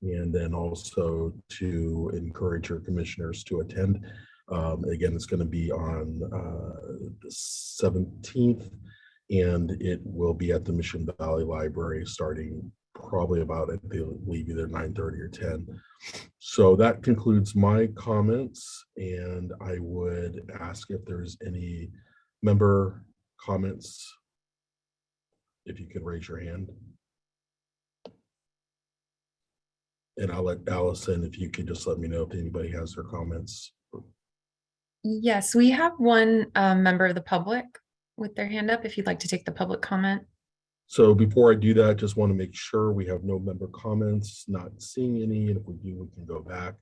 and then also to encourage your commissioners to attend. Again, it's going to be on the 17th, and it will be at the Mission Valley Library starting probably about, I believe, either 9:30 or 10. So that concludes my comments, and I would ask if there's any member comments, if you could raise your hand. And I'll let Allison, if you could just let me know if anybody has their comments. Yes, we have one member of the public with their hand up, if you'd like to take the public comment. So before I do that, just want to make sure we have no member comments, not seeing any, and if we do, we can go back.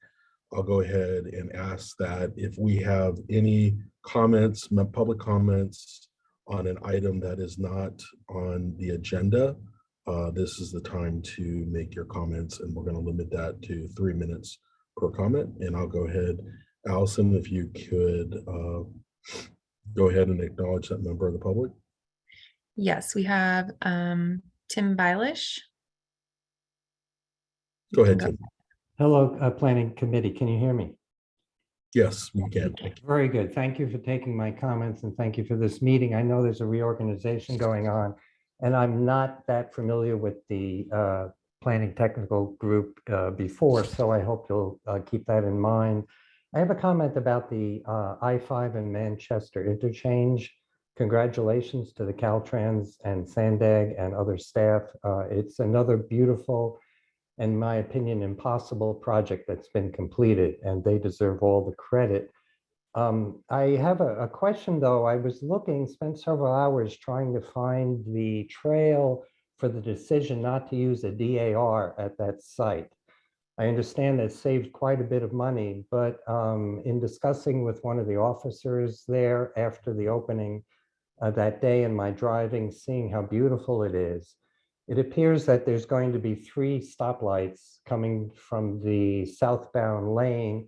I'll go ahead and ask that if we have any comments, public comments on an item that is not on the agenda, this is the time to make your comments, and we're going to limit that to 3 minutes per comment. And I'll go ahead, Allison, if you could go ahead and acknowledge that member of the public. Yes, we have Tim Bailish. Go ahead, Tim. Hello, Planning Committee. Can you hear me? Yes, we can. Very good. Thank you for taking my comments, and thank you for this meeting. I know there's a reorganization going on, and I'm not that familiar with the planning technical group before, so I hope you'll keep that in mind. I have a comment about the I-5 and Manchester interchange. Congratulations to the Caltrans and Sandag and other staff. It's another beautiful, in my opinion, impossible project that's been completed, and they deserve all the credit. I have a question, though. I was spent several hours trying to find the trail for the decision not to use a DAR at that site. I understand that saved quite a bit of money, but in discussing with one of the officers there after the opening that day in my driving, seeing how beautiful it is, it appears that there's going to be 3 stoplights coming from the southbound lane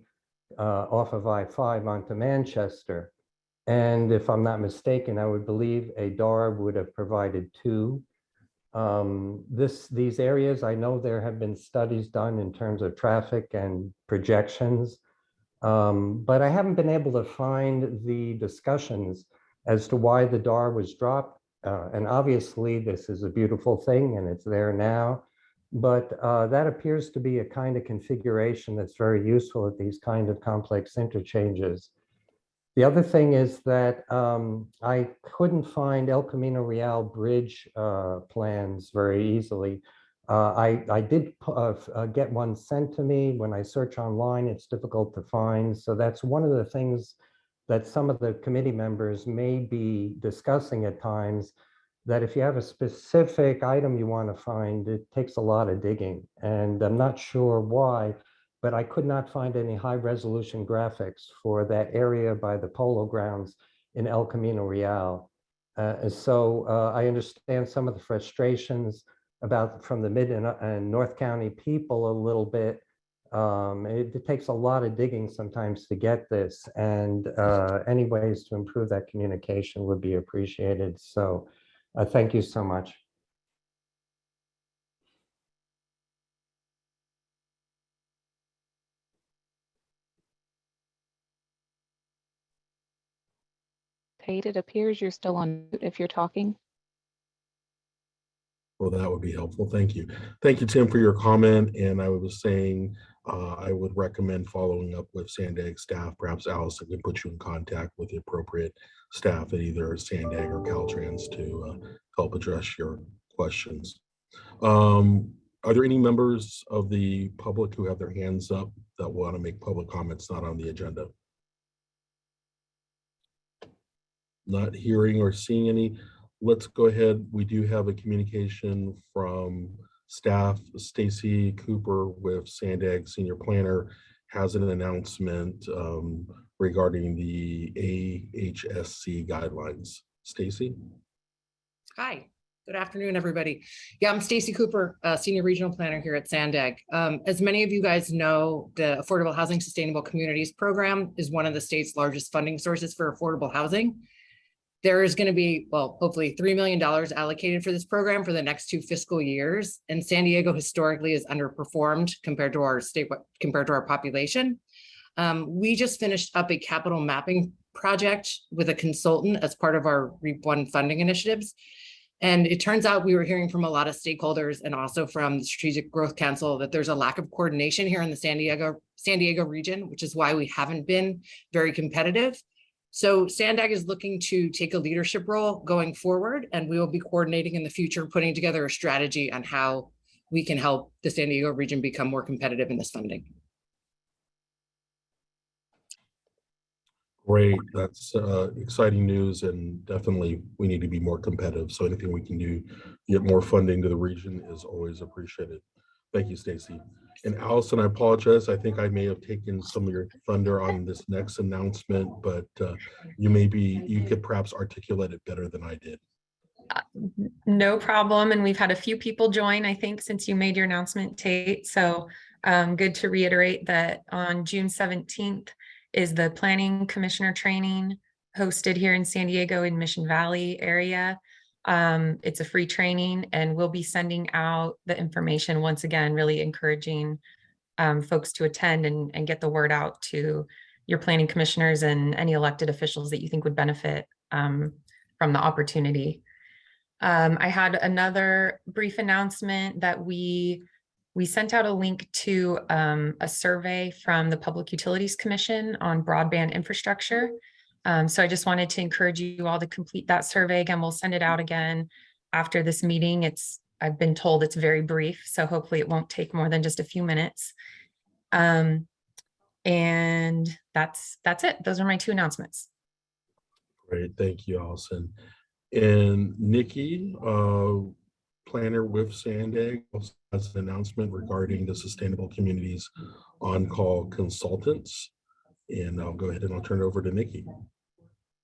off of I-5 onto Manchester. And if I'm not mistaken, I would believe a DAR would have provided 2. These areas, I know there have been studies done in terms of traffic and projections, but I haven't been able to find the discussions as to why the DAR was dropped. And obviously this is a beautiful thing and it's there now, but that appears to be a kind of configuration that's very useful at these kind of complex interchanges. The other thing is that I couldn't find El Camino Real bridge plans very easily. I did get one sent to me. When I search online, it's difficult to find. So that's one of the things that some of the committee members may be discussing at times, that if you have a specific item you want to find, it takes a lot of digging. And I'm not sure why, but I could not find any high resolution graphics for that area by the polo grounds in El Camino Real. So I understand some of the frustrations from the Mid and North County people a little bit. It takes a lot of digging sometimes to get this, and any ways to improve that communication would be appreciated. So thank you so much. Tate, it appears you're still on mute if you're talking. Well, that would be helpful. Thank you. Thank you, Tim, for your comment. And I was saying, I would recommend following up with Sandag staff. Perhaps Allison can put you in contact with the appropriate staff at either Sandag or Caltrans to help address your questions. Are there any members of the public who have their hands up that want to make public comments not on the agenda? Not hearing or seeing any. Let's go ahead. We do have a communication from staff. Stacy Cooper with Sandag Senior Planner has an announcement regarding the AHSC guidelines. Stacy? Hi, good afternoon, everybody. Yeah, I'm Stacy Cooper, Senior Regional Planner here at Sandag. As many of you guys know, the Affordable Housing Sustainable Communities Program is one of the state's largest funding sources for affordable housing. There is going to be, well, hopefully $3 million allocated for this program for the next 2 fiscal years. And San Diego historically is underperformed compared to our state, compared to our population. We just finished up a capital mapping project with a consultant as part of our REAP 1 funding initiatives. And it turns out we were hearing from a lot of stakeholders and also from the Strategic Growth Council that there's a lack of coordination here in the San Diego region, which is why we haven't been very competitive. So Sandag is looking to take a leadership role going forward, and we will be coordinating in the future, putting together a strategy on how we can help the San Diego region become more competitive in this funding. Great, that's exciting news, and definitely we need to be more competitive. So anything we can do to get more funding to the region is always appreciated. Thank you, Stacy. And Allison, I apologize. I think I may have taken some of your thunder on this next announcement, but you could perhaps articulate it better than I did. No problem. And we've had a few people join, I think, since you made your announcement, Tate. So good to reiterate that on June 17th is the Planning Commissioner Training hosted here in San Diego in Mission Valley area. It's a free training, and we'll be sending out the information once again, really encouraging folks to attend and get the word out to your planning commissioners and any elected officials that you think would benefit from the opportunity. I had another brief announcement that we sent out a link to a survey from the Public Utilities Commission on broadband infrastructure. So I just wanted to encourage you all to complete that survey. Again, we'll send it out again after this meeting. I've been told it's very brief, so hopefully it won't take more than just a few minutes. And that's it. Those are my 2 announcements. Great, thank you, Allison. And Nikki, planner with Sandag, also has an announcement regarding the Sustainable Communities on-call consultants. And I'll go ahead and I'll turn it over to Nikki.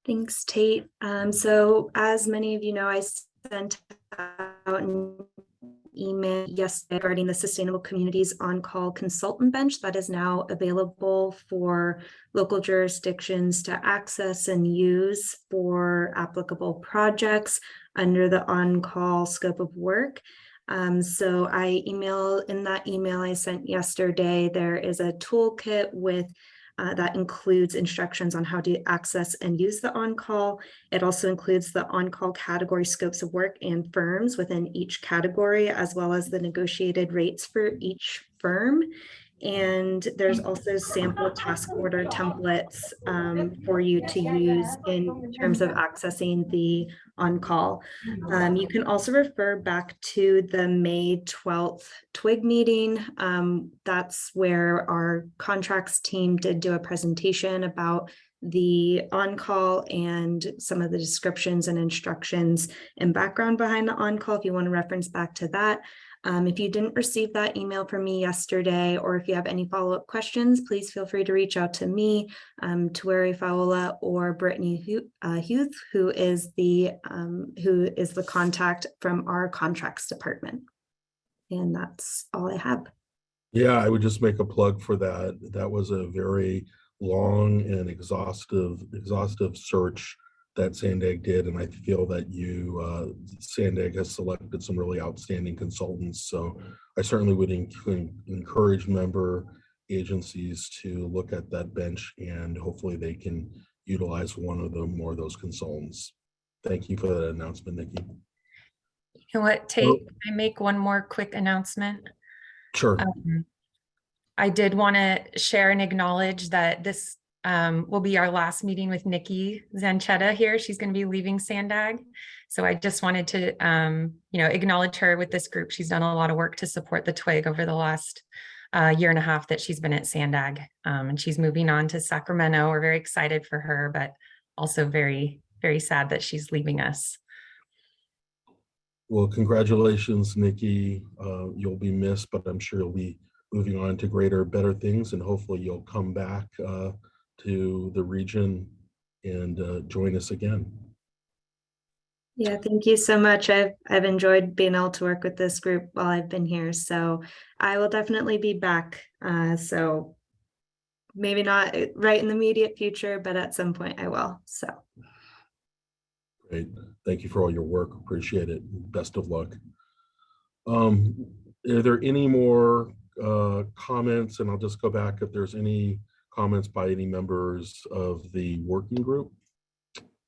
Thanks, Tate. So as many of you know, I sent out an email yesterday regarding the Sustainable Communities on-call consultant bench that is now available for local jurisdictions to access and use for applicable projects under the on-call scope of work. So in that email I sent yesterday, there is a toolkit with that includes instructions on how to access and use the on-call. It also includes the on-call category scopes of work and firms within each category, as well as the negotiated rates for each firm. And there's also sample task order templates for you to use in terms of accessing the on-call. You can also refer back to the May 12th TWIG meeting. That's where our contracts team did do a presentation about the on-call and some of the descriptions and instructions and background behind the on-call, if you want to reference back to that. If you didn't receive that email from me yesterday, or if you have any follow-up questions, please feel free to reach out to me, Tuweri Fowler, or Brittany Huth, who is the contact from our contracts department. And that's all I have. Yeah, I would just make a plug for that. That was a very long and exhaustive search that Sandag did, and I feel that Sandag has selected some really outstanding consultants. So I certainly would encourage member agencies to look at that bench, and hopefully they can utilize one of them or those consultants. Thank you for that announcement, Nikki. You know what, Tate, can I make one more quick announcement? Sure. I did want to share and acknowledge that this will be our last meeting with Nikki Zanchetta here. She's going to be leaving Sandag. So I just wanted to, acknowledge her with this group. She's done a lot of work to support the TWIG over the last year and a half that she's been at Sandag. And she's moving on to Sacramento. We're very excited for her, but also very, very sad that she's leaving us. Well, congratulations, Nikki. You'll be missed, but I'm sure you'll be moving on to greater, better things, and hopefully you'll come back to the region and join us again. Yeah, thank you so much. I've enjoyed being able to work with this group while I've been here. So I will definitely be back. So maybe not right in the immediate future, but at some point I will. So Great. Thank you for all your work. Appreciate it. Best of luck. Are there any more comments? And I'll just go back if there's any comments by any members of the working group.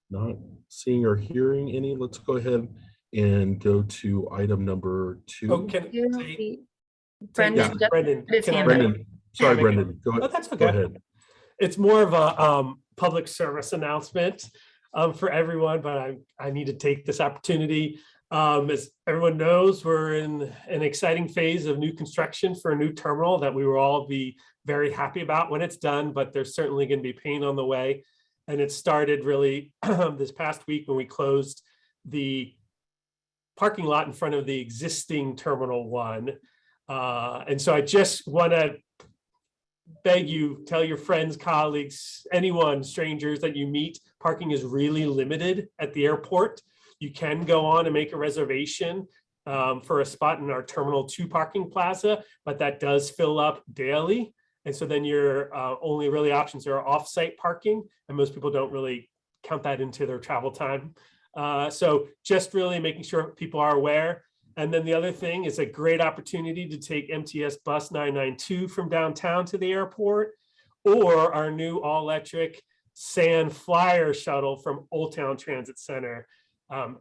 Not seeing or hearing any. Let's go ahead and go to item number 2. Oh, can Brendan, Yeah. Brendan, his can I hand make- up. Brendan, sorry, Brendan. Go Oh, ahead. that's Go okay. ahead. It's more of a public service announcement for everyone, but I need to take this opportunity. As everyone knows, we're in an exciting phase of new construction for a new terminal that we will all be very happy about when it's done, but there's certainly going to be pain on the way. And it started really this past week when we closed the parking lot in front of the existing Terminal 1. And so I just want to beg you, tell your friends, colleagues, anyone, strangers that you meet, parking is really limited at the airport. You can go on and make a reservation for a spot in our Terminal 2 parking plaza, but that does fill up daily. And so then your only really options are off-site parking, and most people don't really count that into their travel time. So just really making sure people are aware. And then the other thing is a great opportunity to take MTS bus 992 from downtown to the airport, or our new all-electric Sand Flyer shuttle from Old Town Transit Center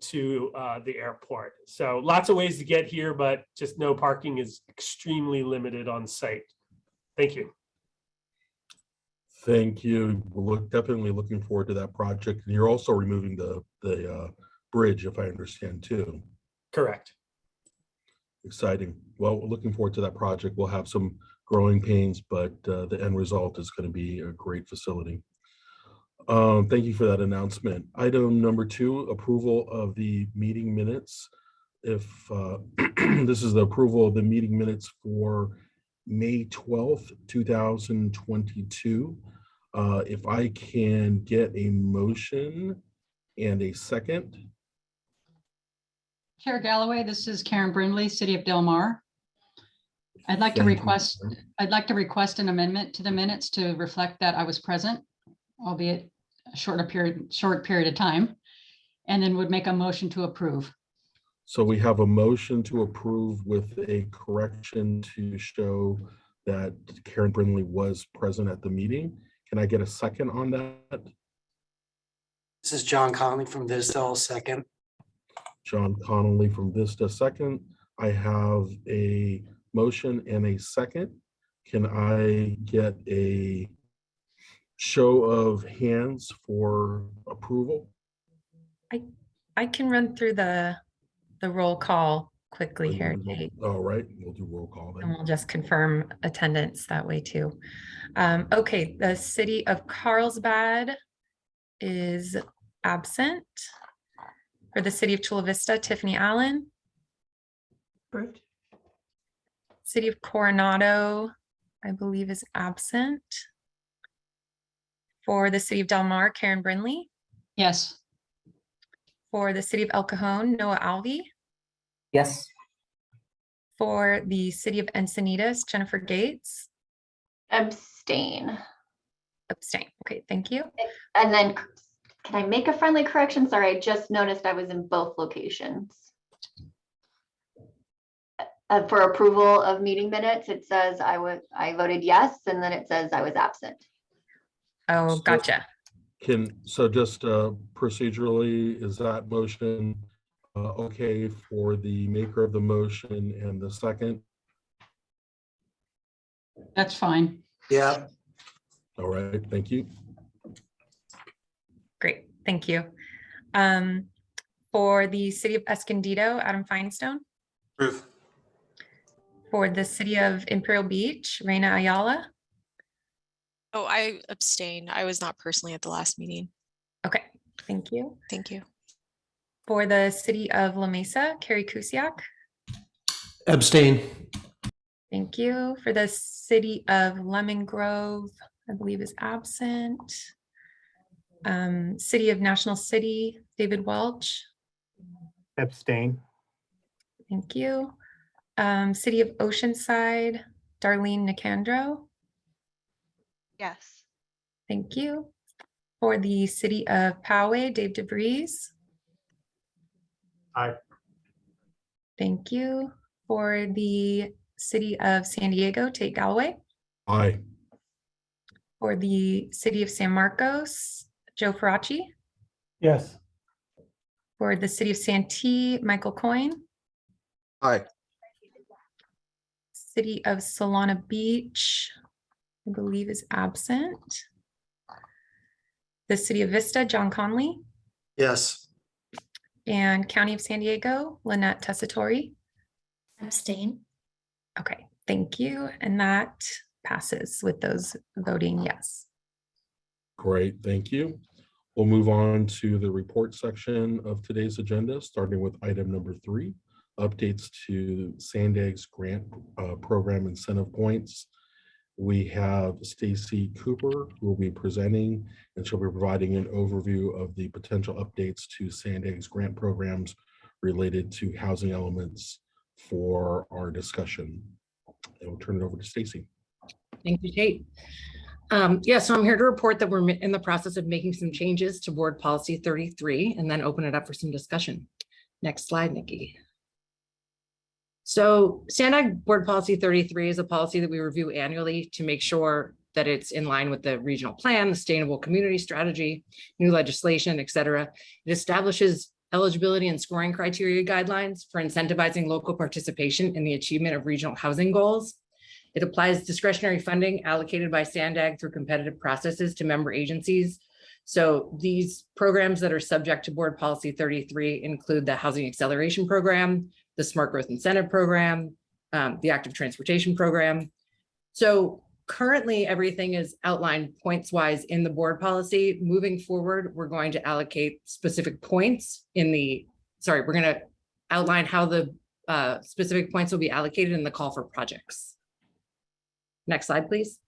to the airport. So lots of ways to get here, but just no parking is extremely limited on site. Thank you. Thank you. We're definitely looking forward to that project. And you're also removing the bridge, if I understand, too. Correct. Exciting. Well, we're looking forward to that project. We'll have some growing pains, but the end result is going to be a great facility. Thank you for that announcement. Item number 2, approval of the meeting minutes. If this is the approval of the meeting minutes for May 12th, 2022. If I can get a motion and a second. Chair Galloway, this is Karen Brindley, City of Del Mar. I'd like to Thank you. request an amendment to the minutes to reflect that I was present, albeit a short period of time, and then would make a motion to approve. So we have a motion to approve with a correction to show that Karen Brindley was present at the meeting. Can I get a second on that? This is John Conley from Vista, I'll second. John Connolly from Vista, second. I have a motion and a second. Can I get a show of hands for approval? I can run through the roll call quickly here, Kate, All right, we'll do roll call and then. we'll just confirm attendance that way too. Okay, the City of Carlsbad is absent. For the City of Chula Vista, Tiffany Allen. Approved. City of Coronado, I believe, is absent. For the City of Del Mar, Karen Brindley. Yes. For the City of El Cajon, Noah Alvey. Yes. For the City of Encinitas, Jennifer Gates. Abstain. Abstain. Okay, thank you. And then can I make a friendly correction? Sorry, I just noticed I was in both locations. For approval of meeting minutes, it says I voted yes, and then it says I was absent. Oh, So- gotcha. So just procedurally, is that motion okay for the maker of the motion and the second? That's fine. Yeah, All right, thank you. Great, thank you. For the City of Escondido, Adam Feinstone. approve. For the City of Imperial Beach, Reina Ayala. Oh, I abstain. I was not personally at the last meeting. Okay, thank you. Thank you. For the City of La Mesa, Carrie Kusiak. Abstain. Thank you. For the City of Lemon Grove, I believe is absent. City of National City, David Welch. Abstain. Thank you. City of Oceanside, Darlene Nicandro. Yes. Thank you. For the City of Poway, Dave DeVries. Aye. Thank you. For the City of San Diego, Tate Galloway. Aye. For the City of San Marcos, Joe Faraci. Yes. For the City of Santee, Michael Coyne. Aye. City of Solana Beach, I believe is absent. The City of Vista, John Conley. Yes. And County of San Diego, Lynette Tessitore. Abstain. Okay, thank you. And that passes with those voting yes. Great, thank you. We'll move on to the report section of today's agenda, starting with item number 3, updates to Sandag's grant program incentive points. We have Stacy Cooper, who will be presenting, and she'll be providing an overview of the potential updates to Sandag's grant programs related to housing elements for our discussion. And we'll turn it over to Stacy. Thank you, Tate. So I'm here to report that we're in the process of making some changes to Board Policy 33 and then open it up for some discussion. Next slide, Nikki. So Sandag Board Policy 33 is a policy that we review annually to make sure that it's in line with the regional plan, the sustainable community strategy, new legislation, et cetera. It establishes eligibility and scoring criteria guidelines for incentivizing local participation in the achievement of regional housing goals. It applies discretionary funding allocated by Sandag through competitive processes to member agencies. So these programs that are subject to Board Policy 33 include the Housing Acceleration Program, the Smart Growth Incentive Program, the Active Transportation Program. So currently everything is outlined points-wise in the board policy. Moving forward, we're going to allocate specific points we're going to outline how the specific points will be allocated in the call for projects. Next slide, please.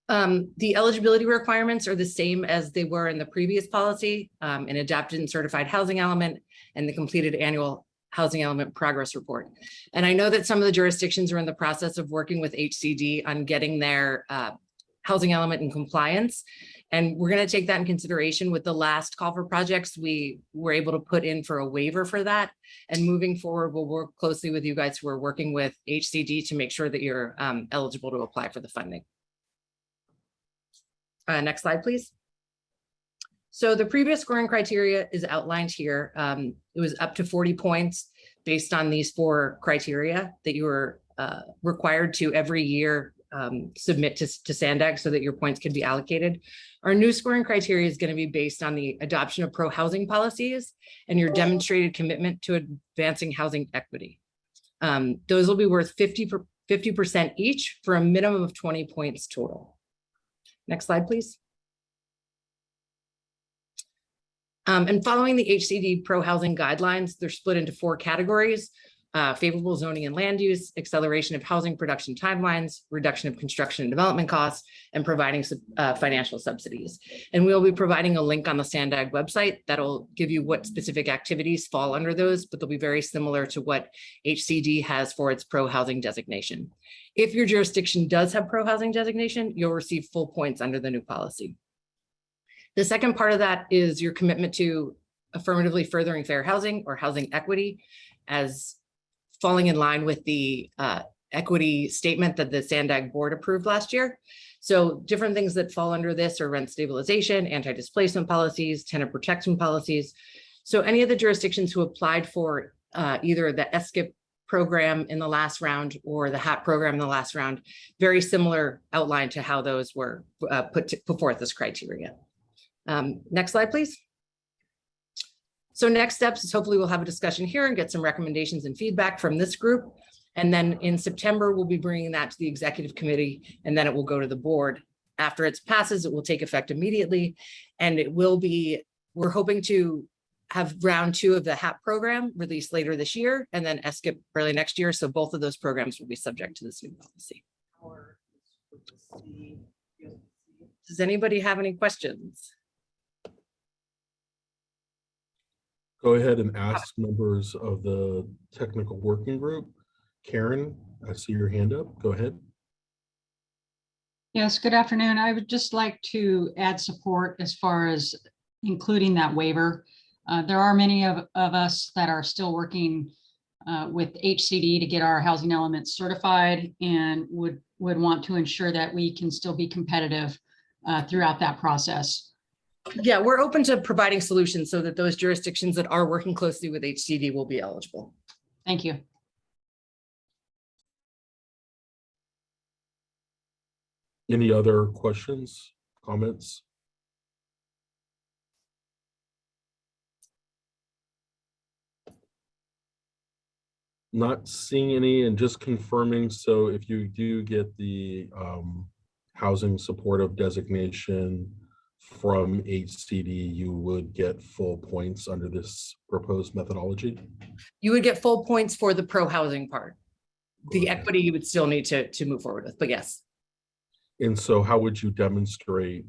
The eligibility requirements are the same as they were in the previous policy, an adapted and certified housing element and the completed annual housing element progress report. And I know that some of the jurisdictions are in the process of working with HCD on getting their housing element in compliance. And we're going to take that in consideration. With the last call for projects, we were able to put in for a waiver for that. And moving forward, we'll work closely with you guys who are working with HCD to make sure that you're eligible to apply for the funding. Next slide, please. So the previous scoring criteria is outlined here. It was up to 40 points based on these 4 criteria that you were required to every year submit to Sandag so that your points can be allocated. Our new scoring criteria is going to be based on the adoption of pro-housing policies and your demonstrated commitment to advancing housing equity. Those will be worth 50% each for a minimum of 20 points total. Next slide, please. And following the HCD Pro-Housing Guidelines, they're split into 4 categories: favorable zoning and land use, acceleration of housing production timelines, reduction of construction and development costs, and providing financial subsidies. And we'll be providing a link on the Sandag website that'll give you what specific activities fall under those, but they'll be very similar to what HCD has for its pro-housing designation. If your jurisdiction does have pro-housing designation, you'll receive full points under the new policy. The second part of that is your commitment to affirmatively furthering fair housing or housing equity, as falling in line with the equity statement that the Sandag board approved last year. So different things that fall under this are rent stabilization, anti-displacement policies, tenant protection policies. So any of the jurisdictions who applied for either the SCIP program in the last round or the HAP program in the last round, very similar outline to how those were put forth as criteria. Next slide, please. So next steps is hopefully we'll have a discussion here and get some recommendations and feedback from this group. And then in September, we'll be bringing that to the executive committee, and then it will go to the board. After it passes, it will take effect immediately. And it will be, we're hoping to have round 2 of the HAP program released later this year, and then SCIP early next year. So both of those programs will be subject to this new policy. Does anybody have any questions? Go ahead and ask members of the technical working group. Karen, I see your hand up. Go ahead. Yes, good afternoon. I would just like to add support as far as including that waiver. There are many of us that are still working with HCD to get our housing elements certified and would want to ensure that we can still be competitive throughout that process. Yeah, we're open to providing solutions so that those jurisdictions that are working closely with HCD will be eligible. Thank you. Any other questions, comments? Not seeing any, and just confirming, so if you do get the housing supportive designation from HCD, you would get full points under this proposed methodology? You would get full points for the pro-housing part. The Okay. equity you would still need to move forward with, but yes. And so how would you demonstrate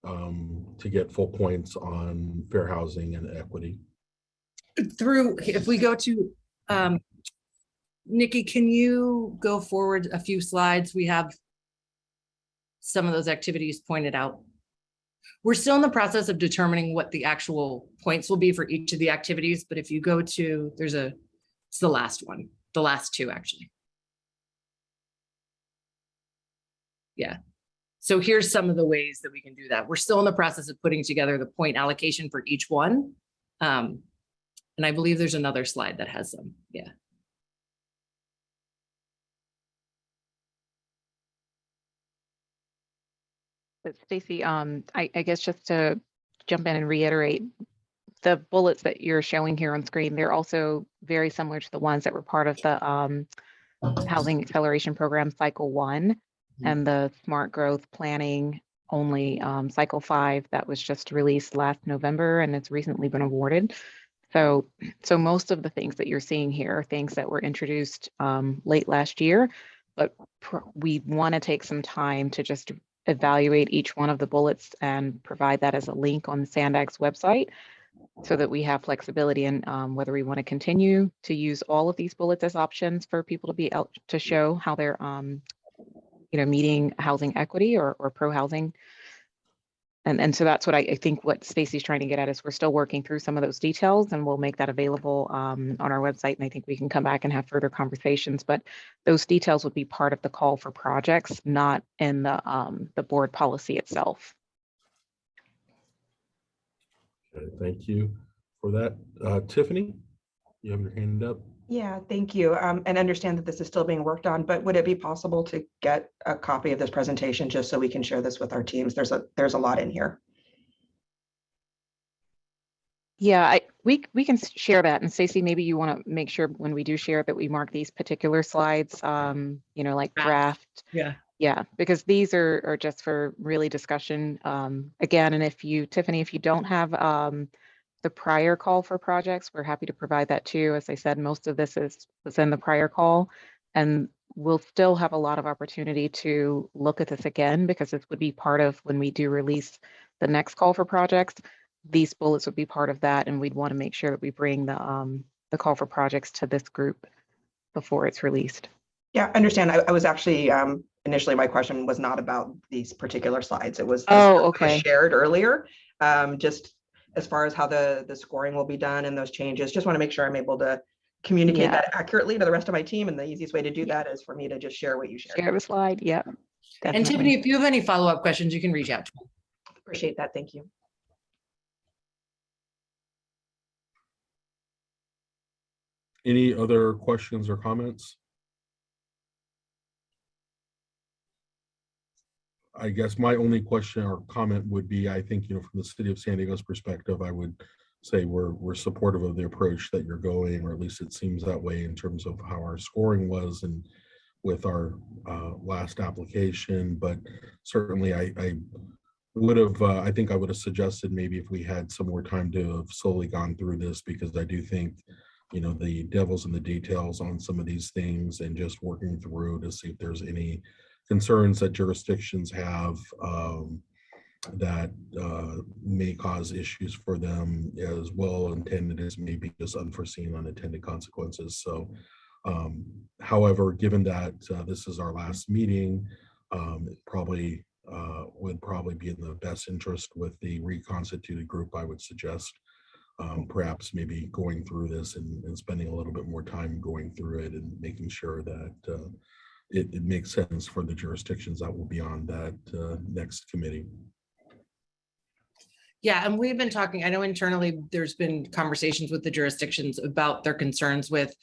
to get full points on fair housing and equity? Through, if we go to, Nikki, can you go forward a few slides? We have some of those activities pointed out. We're still in the process of determining what the actual points will be for each of the activities, but if you go to, it's the last one, the last two actually. Yeah. So here's some of the ways that we can do that. We're still in the process of putting together the point allocation for each one. And I believe there's another slide that has some, yeah. But Stacy, I guess just to jump in and reiterate, the bullets that you're showing here on screen, they're also very similar to the ones that were part of the Housing Acceleration Program Cycle 1 and the Smart Growth Planning only Cycle 5 that was just released last November and it's recently been awarded. So most of the things that you're seeing here are things that were introduced late last year, but we want to take some time to just evaluate each one of the bullets and provide that as a link on the SANDAG's website so that we have flexibility in whether we want to continue to use all of these bullets as options for people to be able to show how they're meeting housing equity or pro-housing. And so that's what I think what Stacy's trying to get at is we're still working through some of those details and we'll make that available on our website. And I think we can come back and have further conversations, but those details would be part of the call for projects, not in the board policy itself. Okay, thank you for that. Tiffany, you have your hand up. Yeah, thank you. And understand that this is still being worked on, but would it be possible to get a copy of this presentation just so we can share this with our teams? There's a lot in here. Yeah, we can share that. And Stacey, maybe you want to make sure when we do share that we mark these particular slides, like draft. Yeah. Yeah, because these are just for really discussion. Again, and Tiffany, if you don't have the prior call for projects, we're happy to provide that too. As I said, most of this was in the prior call, and we'll still have a lot of opportunity to look at this again because this would be part of when we do release the next call for projects. These bullets would be part of that, and we'd want to make sure that we bring the call for projects to this group before it's released. Yeah, understand. I was actually initially my question was not about these particular slides. It was okay. Shared earlier. Just as far as how the scoring will be done and those changes, just want to make sure I'm able to communicate that accurately to the rest of my team. And the easiest way to do that is for me to just share what you shared. Share the slide. Yep. Definitely. And Tiffany, if you have any follow-up questions, you can reach out to me. Appreciate that. Thank you. Any other questions or comments? I guess my only question or comment would be, I think, from the city of San Diego's perspective, I would say we're supportive of the approach that you're going, or at least it seems that way in terms of how our scoring was and with our last application. But certainly I would have, I think I would have suggested maybe if we had some more time to have slowly gone through this, because I do think, the devil's in the details on some of these things, and just working through to see if there's any concerns that jurisdictions have that may cause issues for them, as well intended as maybe just unforeseen unintended consequences. So however, given that this is our last meeting, it probably would probably be in the best interest with the reconstituted group, I would suggest, perhaps maybe going through this and spending a little bit more time going through it and making sure that it makes sense for the jurisdictions that will be on that next committee. Yeah, and we've been talking, I know internally there's been conversations with the jurisdictions about their concerns with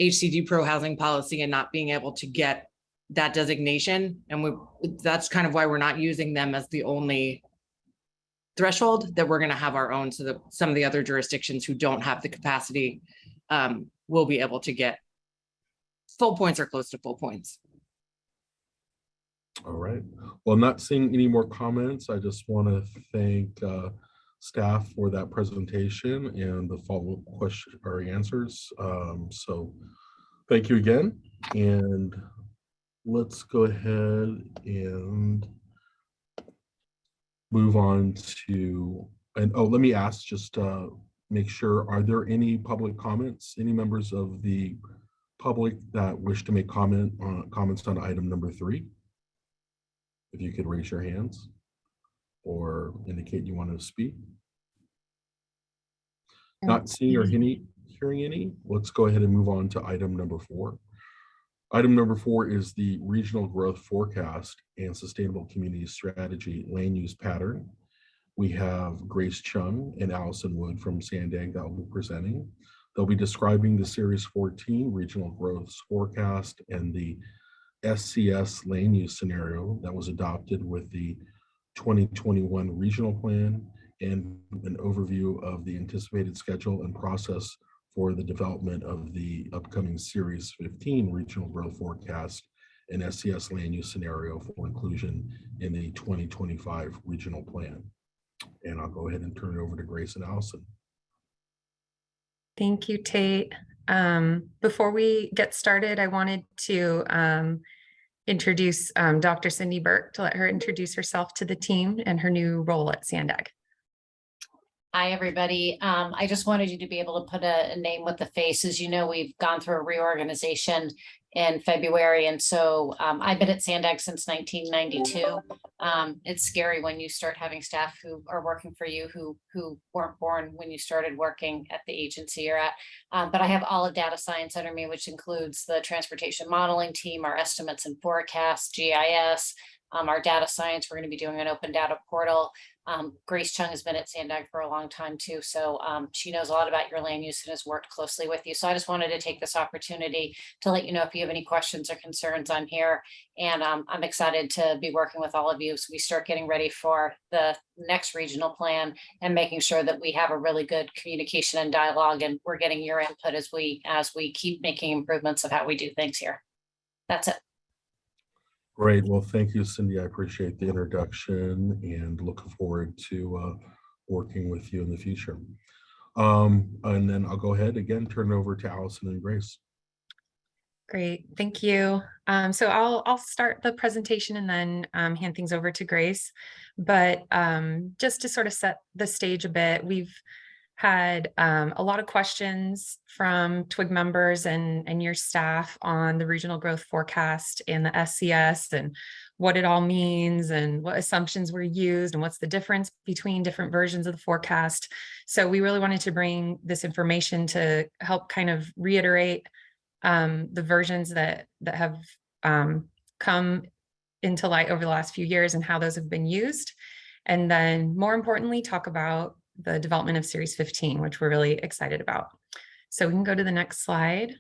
HCD Pro-Housing policy and not being able to get that designation. And that's kind of why we're not using them as the only threshold, that we're going to have our own, so that some of the other jurisdictions who don't have the capacity will be able to get full points or close to full points. All right. Well, not seeing any more comments, I just want to thank staff for that presentation and the follow-up question or answers. So thank you again. And let's go ahead and move on to, and oh, let me ask, just make sure, are there any public comments, any members of the public that wish to make comments on item number 3? If you could raise your hands or indicate you want to speak. Not seeing or hearing any, let's go ahead and move on to item number 4. Item number 4 is the Regional Growth Forecast and Sustainable Community Strategy Land Use Pattern. We have Grace Chung and Allison Wood from Sandag that will be presenting. They'll be describing the Series 14 Regional Growth Forecast and the SCS land use scenario that was adopted with the 2021 Regional Plan, and an overview of the anticipated schedule and process for the development of the upcoming Series 15 Regional Growth Forecast and SCS land use scenario for inclusion in the 2025 Regional Plan. And I'll go ahead and turn it over to Grace and Allison. Thank you, Tate. Before we get started, I wanted to introduce Dr. Cindy Burke, to let her introduce herself to the team and her new role at Sandag. Hi, everybody. I just wanted you to be able to put a name with the face. As you know, we've gone through a reorganization in February. And so I've been at Sandag since 1992. It's scary when you start having staff who are working for you who weren't born when you started working at the agency you're at. But I have all of data science under me, which includes the transportation modeling team, our estimates and forecasts, GIS, our data science. We're going to be doing an open data portal. Grace Chung has been at Sandag for a long time too. So she knows a lot about your land use and has worked closely with you. So I just wanted to take this opportunity to let you know if you have any questions or concerns, I'm here. And I'm excited to be working with all of you as we start getting ready for the next regional plan and making sure that we have a really good communication and dialogue, and we're getting your input as we keep making improvements of how we do things here. That's it. Great. Well, thank you, Cindy. I appreciate the introduction and looking forward to working with you in the future. And then I'll go ahead again, turn it over to Allison and Grace. Great, thank you. So I'll start the presentation and then hand things over to Grace. But just to sort of set the stage a bit, we've had a lot of questions from TWIG members and your staff on the regional growth forecast and the SCS and what it all means and what assumptions were used and what's the difference between different versions of the forecast. So we really wanted to bring this information to help kind of reiterate the versions that have come into light over the last few years and how those have been used. And then more importantly, talk about the development of Series 15, which we're really excited about. So we can go to the next slide.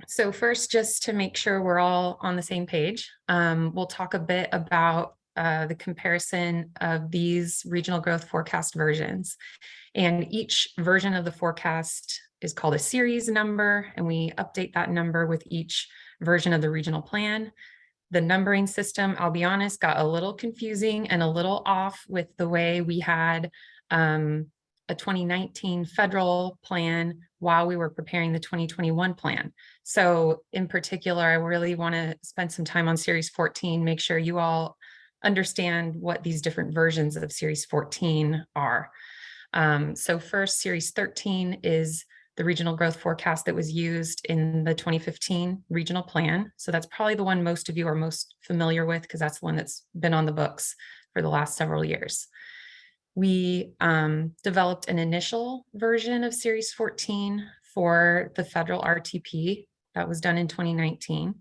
So first, just to make sure we're all on the same page, we'll talk a bit about the comparison of these regional growth forecast versions. And each version of the forecast is called a series number, and we update that number with each version of the regional plan. The numbering system, I'll be honest, got a little confusing and a little off with the way we had a 2019 federal plan while we were preparing the 2021 plan. So in particular, I really want to spend some time on Series 14, make sure you all understand what these different versions of Series 14 are. So first, Series 13 is the regional growth forecast that was used in the 2015 regional plan. So that's probably the one most of you are most familiar with, because that's the one that's been on the books for the last several years. We developed an initial version of Series 14 for the federal RTP that was done in 2019.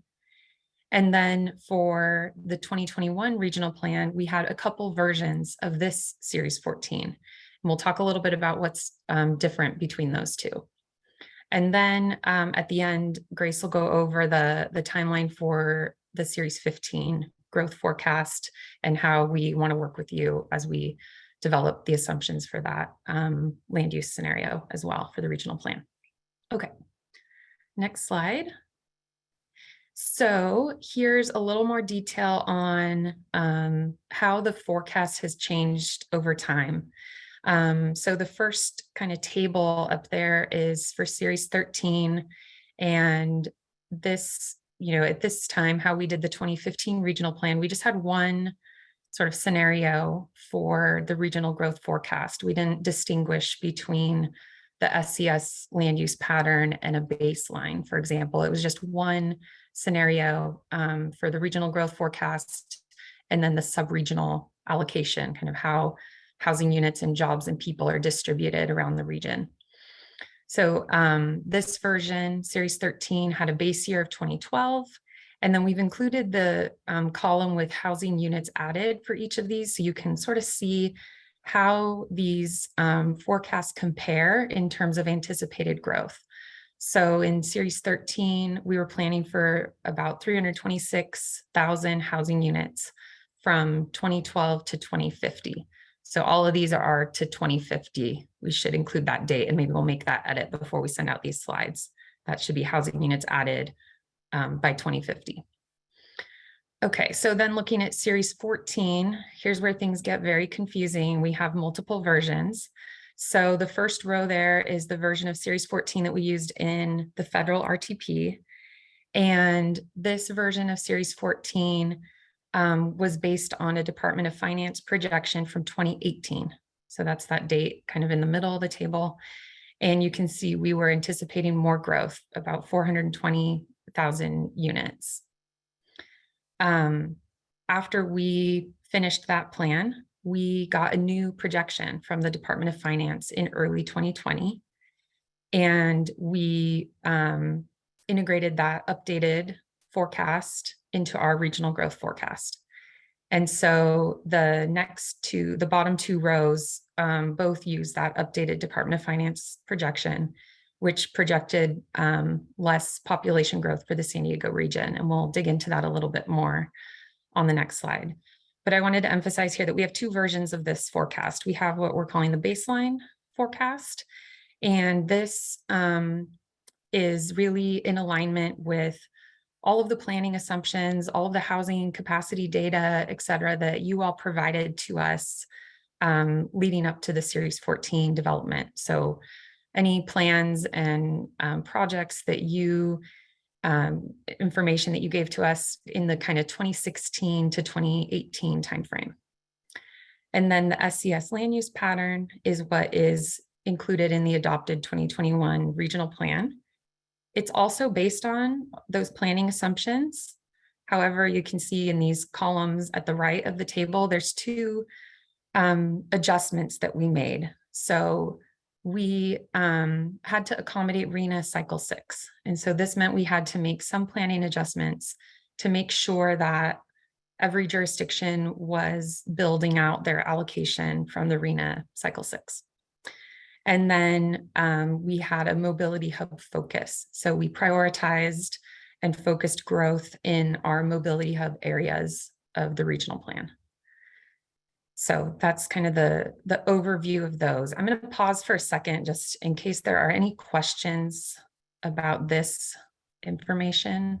And then for the 2021 regional plan, we had a couple versions of this Series 14. And we'll talk a little bit about what's different between those two. And then at the end, Grace will go over the timeline for the Series 15 growth forecast and how we want to work with you as we develop the assumptions for that land use scenario as well for the regional plan. Okay, next slide. So here's a little more detail on how the forecast has changed over time. So the first kind of table up there is for Series 13. And this, at this time, how we did the 2015 regional plan, we just had one sort of scenario for the regional growth forecast. We didn't distinguish between the SCS land use pattern and a baseline, for example. It was just one scenario for the regional growth forecast, and then the sub-regional allocation, kind of how housing units and jobs and people are distributed around the region. So this version, Series 13, had a base year of 2012. And then we've included the column with housing units added for each of these. So you can sort of see how these forecasts compare in terms of anticipated growth. So in Series 13, we were planning for about 326,000 housing units from 2012 to 2050. So all of these are to 2050. We should include that date, and maybe we'll make that edit before we send out these slides. That should be housing units added by 2050. Okay, so then looking at Series 14, here's where things get very confusing. We have multiple versions. So the first row there is the version of Series 14 that we used in the federal RTP. And this version of Series 14 was based on a Department of Finance projection from 2018. So that's that date kind of in the middle of the table. And you can see we were anticipating more growth, about 420,000 units. After we finished that plan, we got a new projection from the Department of Finance in early 2020. And we integrated that updated forecast into our regional growth forecast. And so the bottom two rows both use that updated Department of Finance projection, which projected less population growth for the San Diego region. And we'll dig into that a little bit more on the next slide. But I wanted to emphasize here that we have two versions of this forecast. We have what we're calling the baseline forecast. And this is really in alignment with all of the planning assumptions, all of the housing capacity data, et cetera, that you all provided to us leading up to the Series 14 development. So any plans and projects that you, information that you gave to us in the kind of 2016 to 2018 timeframe. And then the SCS land use pattern is what is included in the adopted 2021 regional plan. It's also based on those planning assumptions. However, you can see in these columns at the right of the table, there's two adjustments that we made. So we had to accommodate RHNA cycle 6. And so this meant we had to make some planning adjustments to make sure that every jurisdiction was building out their allocation from the RHNA cycle 6. And then we had a mobility hub focus. So we prioritized and focused growth in our mobility hub areas of the regional plan. So that's kind of the overview of those. I'm going to pause for a second just in case there are any questions about this information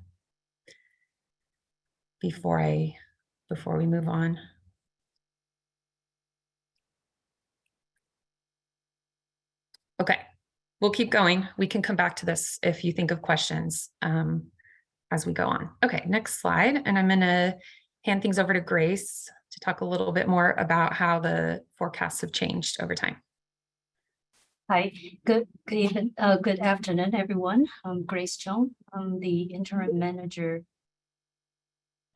before we move on. Okay, we'll keep going. We can come back to this if you think of questions as we go on. Okay, next slide. And I'm going to hand things over to Grace to talk a little bit more about how the forecasts have changed over time. Hi, good afternoon, everyone. I'm Grace Chung. I'm the interim manager.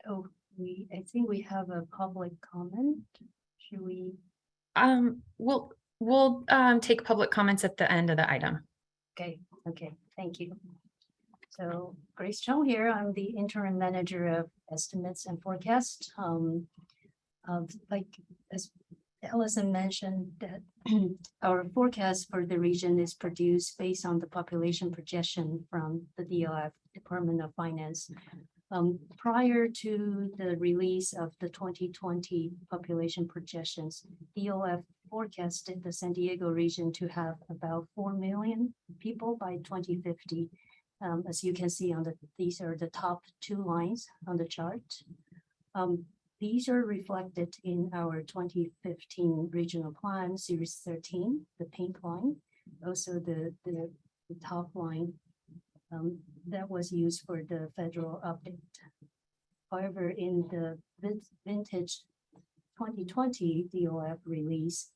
Oh, I think we have a public comment. Should we? We'll take public comments at the end of the item. Okay, thank you. So Grace Chung here, I'm the interim manager of estimates and forecast. Like as Allison mentioned, that our forecast for the region is produced based on the population projection from the DOF, Department of Finance. Prior to the release of the 2020 population projections, DOF forecasted the San Diego region to have about 4 million people by 2050. As you can see these are the top 2 lines on the chart. These are reflected in our 2015 regional plan, series 13, the pink line, also the top line that was used for the federal update. However, in the vintage 2020 DOF release,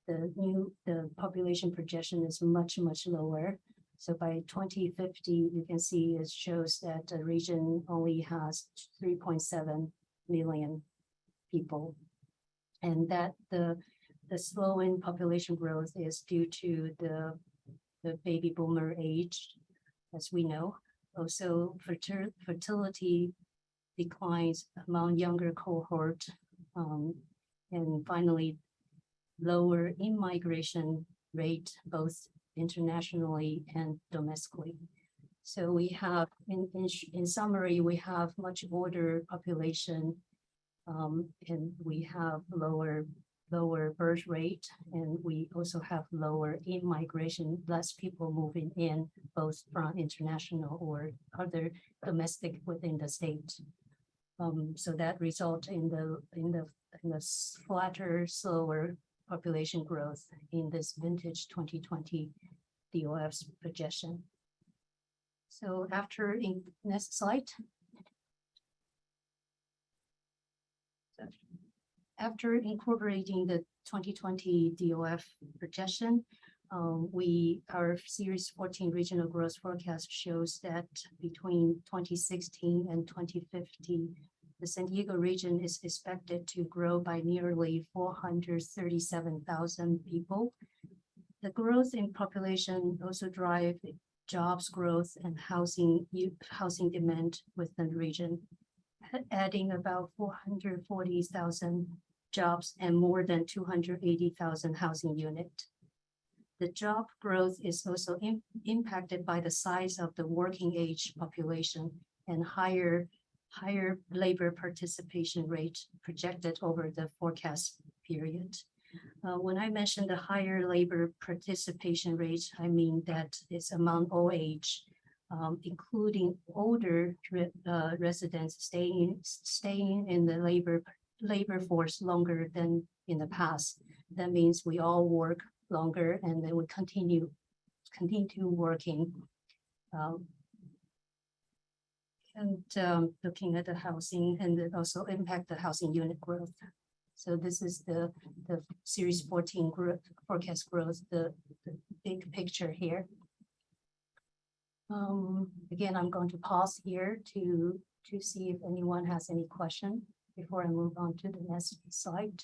the population projection is much lower. So by 2050, you can see it shows that the region only has 3.7 million people, and that the slowing population growth is due to the baby boomer age, as we know. Also, fertility declines among younger cohort, and finally, lower in-migration rate, both internationally and domestically. So we have, in summary, we have much older population, and we have lower birth rate, and we also have lower in-migration, less people moving in, both from international or other domestic within the state. So that results in the flatter, slower population growth in this vintage 2020 DOF's projection. So next slide. After incorporating the 2020 DOF projection, our Series 14 regional growth forecast shows that between 2016 and 2050, the San Diego region is expected to grow by nearly 437,000 people. The growth in population also drive jobs growth and housing demand within the region, adding about 440,000 jobs and more than 280,000 housing units. The job growth is also impacted by the size of the working age population and higher labor participation rate projected over the forecast period. When I mention the higher labor participation rate, I mean that it's among all age, including older residents staying in the labor force longer than in the past. That means we all work longer and they would continue working. Looking at the housing, and it also impact the housing unit growth. So this is the Series 14 forecast growth, the big picture here. Again, I'm going to pause here to see if anyone has any question before I move on to the next slide.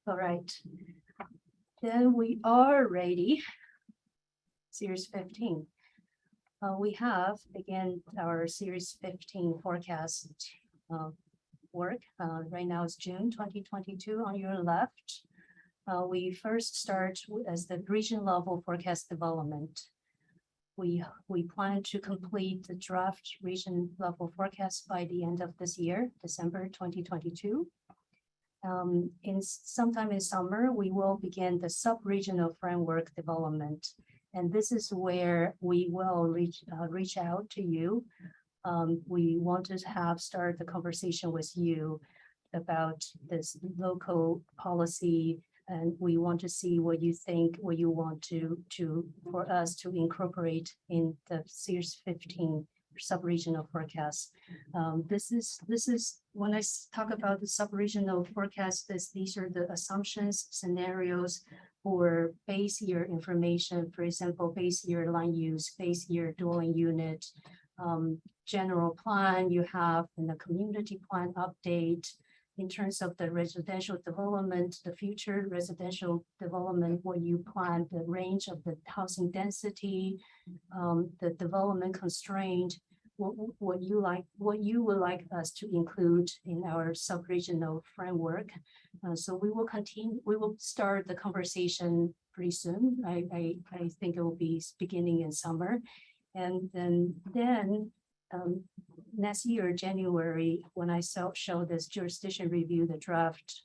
All right, then we are ready. Series 15. We have, again, our Series 15 forecast work. Right now it's June 2022 on your left. We first start as the region level forecast development. We plan to complete the draft region level forecast by the end of this year, December 2022. Sometime in summer, we will begin the sub-regional framework development. And this is where we will reach out to you. We want to start the conversation with you about this local policy, and we want to see what you think, what you want for us to incorporate in the Series 15 sub-regional forecast. This is when I talk about the sub-regional forecast, these are the assumptions, scenarios for base year information, for example, base year land use, base year dwelling unit, general plan you have, and the community plan update. In terms of the residential development, the future residential development, what you plan, the range of the housing density, the development constraint, what you would like us to include in our sub-regional framework. So we will start the conversation pretty soon. I think it will be beginning in summer. And then next year, January, when I show this jurisdiction review, the draft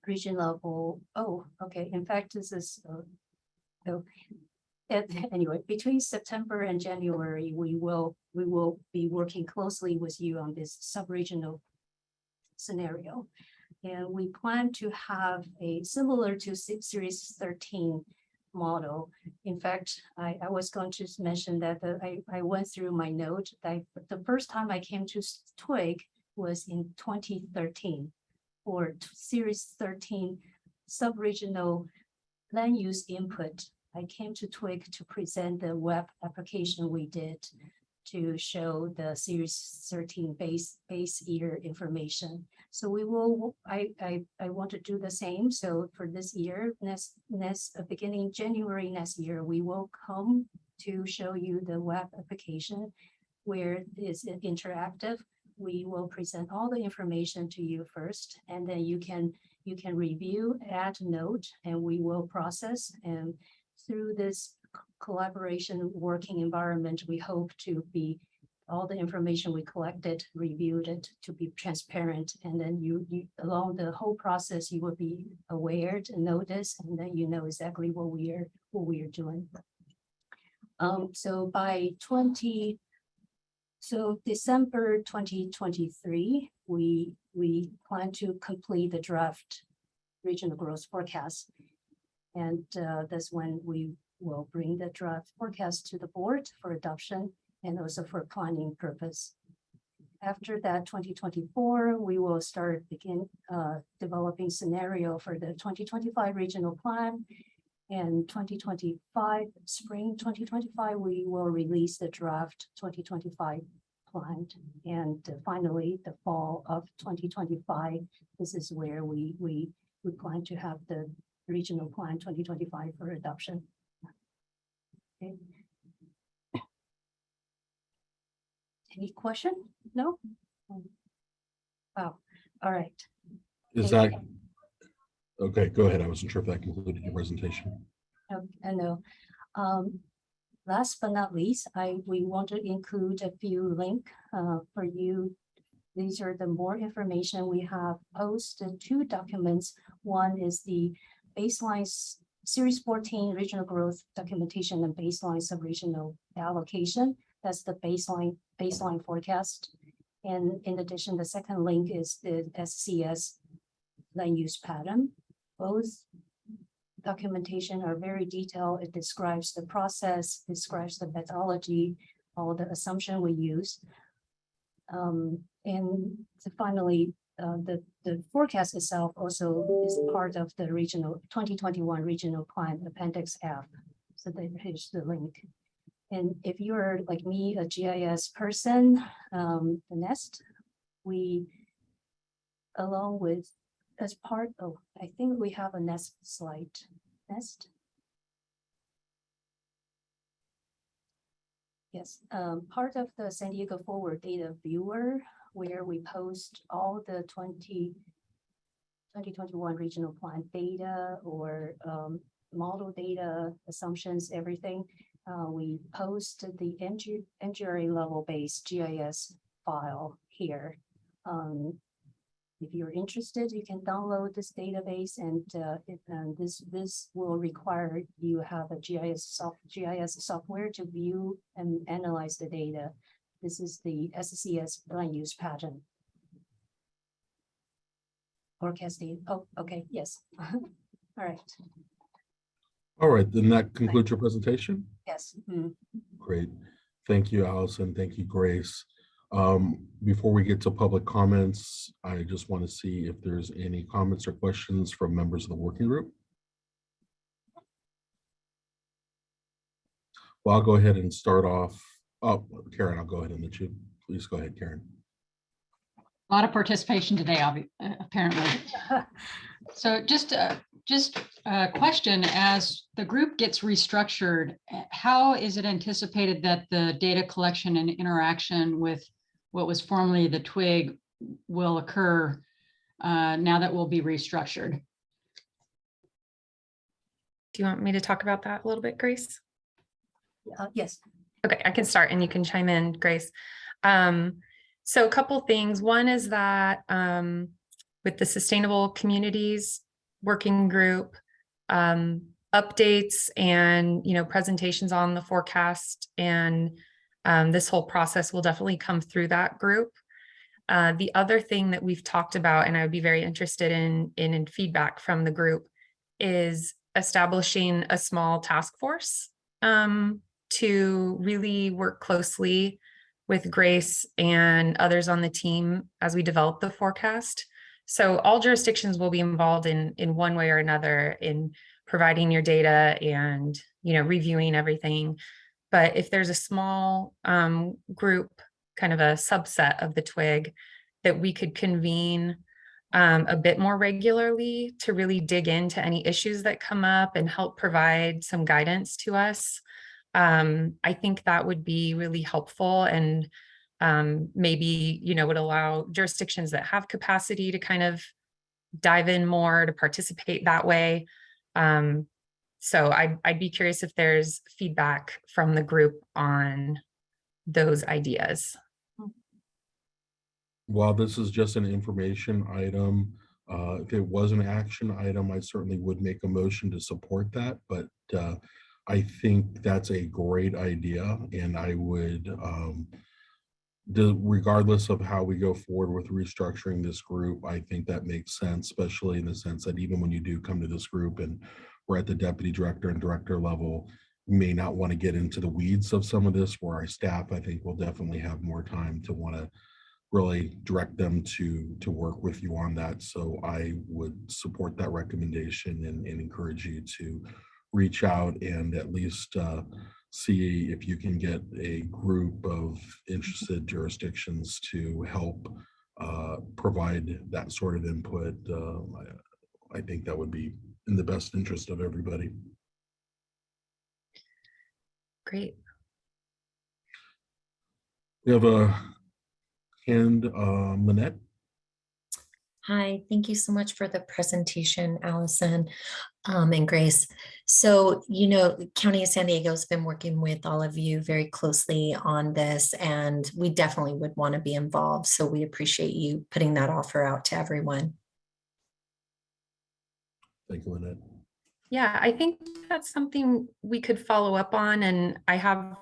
region level. Oh, okay. In fact, this is anyway, between September and January, we will be working closely with you on this sub-regional scenario. And we plan to have a similar to Series 13 model. In fact, I was going to mention that I went through my note. The first time I came to TWIG was in 2013 for Series 13 sub-regional land use input. I came to TWIG to present the web application we did to show the Series 13 base year information. So we will, I want to do the same. So for this year, beginning January next year, we will come to show you the web application where it's interactive. We will present all the information to you first, and then you can review, add note, and we will process. And through this collaboration working environment, we hope to be all the information we collected, reviewed it to be transparent. And then you along the whole process, you will be aware to notice, and then you know exactly what we are doing. So by December 2023, we plan to complete the draft regional growth forecast. And that's when we will bring the draft forecast to the board for adoption and also for planning purpose. After that, 2024, we will begin developing scenario for the 2025 regional plan. And 2025, spring 2025, we will release the draft 2025 plan. And finally, the fall of 2025, this is where we plan to have the regional plan 2025 for adoption. Okay. Any question? No? Wow. All right. Is that okay? Go ahead. I wasn't sure if that concluded your presentation. I know. Last but not least, we want to include a few links for you. These are the more information we have posted 2 documents. One is the baseline Series 14 regional growth documentation and baseline sub-regional allocation. That's the baseline forecast. And in addition, the second link is the SCS land use pattern. Both documentation are very detailed. It describes the process, describes the methodology, all the assumption we use. And finally, the forecast itself also is part of the regional 2021 regional plan appendix F. So here's the link. And if you're like me, a GIS person, the next, we, along with, as part of, I think we have a next slide. Next. Yes, part of the San Diego Forward Data Viewer, where we post all the 2021 regional plan data or model data, assumptions, everything. We post the NGRA level based GIS file here. If you're interested, you can download this database, and this will require you have a GIS software to view and analyze the data. This is the SCS land use pattern. Forecasting. Oh, okay. Yes. All right. All right. Then that concludes your presentation. Yes. Great. Thank you, Allison. Thank you, Grace. Before we get to public comments, I just want to see if there's any comments or questions from members of the working group. Well, I'll go ahead and start off. Oh, Karen, I'll go ahead and let you. Please go ahead, Karen. A lot of participation today, apparently. So just a question, as the group gets restructured, how is it anticipated that the data collection and interaction with what was formerly the TWIG will occur now that we'll be restructured? Do you want me to talk about that a little bit, Grace? Yes. Okay, I can start and you can chime in, Grace. So a couple things. One is that with the Sustainable Communities Working Group, updates and presentations on the forecast and this whole process will definitely come through that group. The other thing that we've talked about, and I would be very interested in feedback from the group, is establishing a small task force to really work closely with Grace and others on the team as we develop the forecast. So all jurisdictions will be involved in one way or another in providing your data and reviewing everything. But if there's a small group, kind of a subset of the TWIG, that we could convene a bit more regularly to really dig into any issues that come up and help provide some guidance to us. I think that would be really helpful and maybe, would allow jurisdictions that have capacity to kind of dive in more to participate that way. So I'd be curious if there's feedback from the group on those ideas. While this is just an information item, if it was an action item, I certainly would make a motion to support that. But I think that's a great idea, and I would, regardless of how we go forward with restructuring this group, I think that makes sense, especially in the sense that even when you do come to this group and we're at the deputy director and director level, we may not want to get into the weeds of some of this, where our staff, I think, will definitely have more time to want to really direct them to work with you on that. So I would support that recommendation and encourage you to reach out and at least see if you can get a group of interested jurisdictions to help provide that sort of input. I think that would be in the best interest of everybody. Great. We have a hand, Manette. Hi, thank you so much for the presentation, Allison and Grace. So, County of San Diego has been working with all of you very closely on this, and we definitely would want to be involved. So we appreciate you putting that offer out to everyone. Thank you, Manette. Yeah, I think that's something we could follow up on, and I have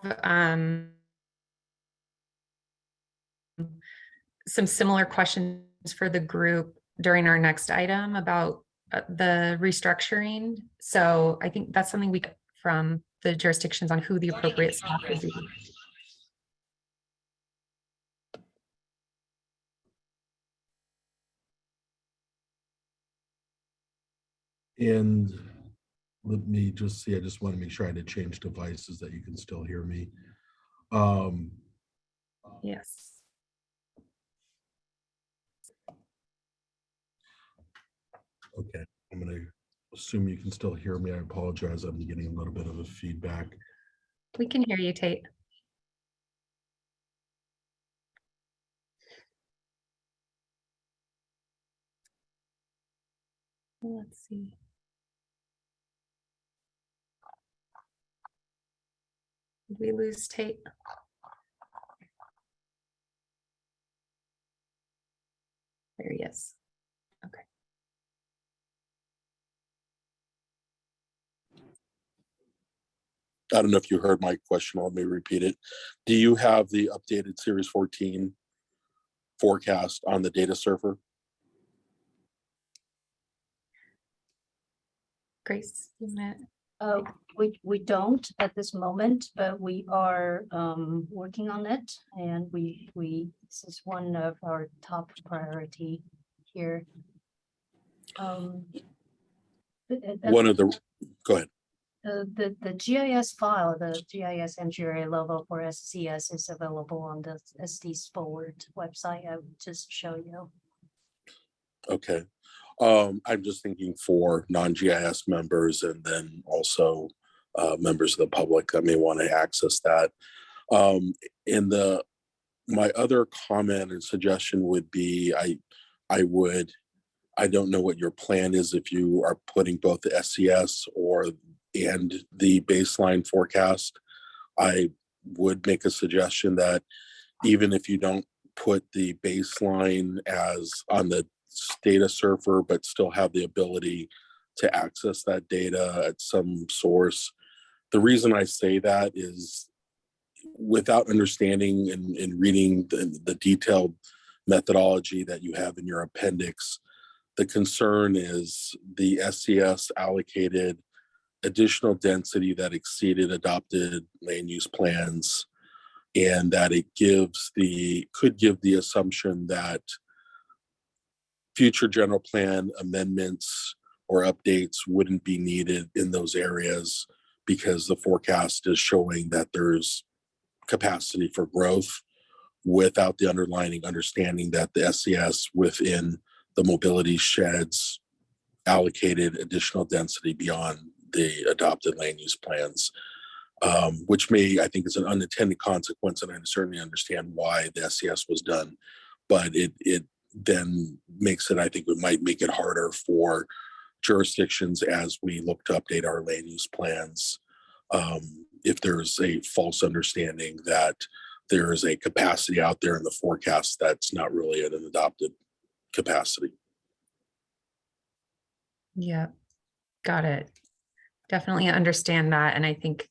some similar questions for the group during our next item about the restructuring. So I think that's something we get from the jurisdictions on who the appropriate staff would be. And let me just see, I just want to make sure I had to change devices that you can still hear me. Yes. Okay, I'm going to assume you can still hear me. I apologize. I'm getting a little bit of a feedback. We can hear you, Tate. Let's see. Did we lose Tate? There he is. Okay. I don't know if you heard my question. Let me repeat it. Do you have the updated Series 14 forecast on the data server? Grace, you met. We don't at this moment, but we are working on it, and this is one of our top priority here. Go ahead. The GIS file, the GIS MGRA level for SCS is available on the SD's Forward website. I would just show you. Okay. I'm just thinking for non-GIS members and then also members of the public that may want to access that. My other comment and suggestion would be, I don't know what your plan is if you are putting both the SCS and the baseline forecast. I would make a suggestion that even if you don't put the baseline as on the data server, but still have the ability to access that data at some source. The reason I say that is without understanding and reading the detailed methodology that you have in your appendix, the concern is the SCS allocated additional density that exceeded adopted land use plans, and that it could give the assumption that future general plan amendments or updates wouldn't be needed in those areas because the forecast is showing that there's capacity for growth without the underlying understanding that the SCS within the mobility sheds allocated additional density beyond the adopted land use plans, which I think is an unintended consequence, and I certainly understand why the SCS was done, but it then makes it, I think it might make it harder for jurisdictions as we look to update our land use plans, if there's a false understanding that there is a capacity out there in the forecast that's not really at an adopted capacity. Yeah, got it. Definitely understand that. And I think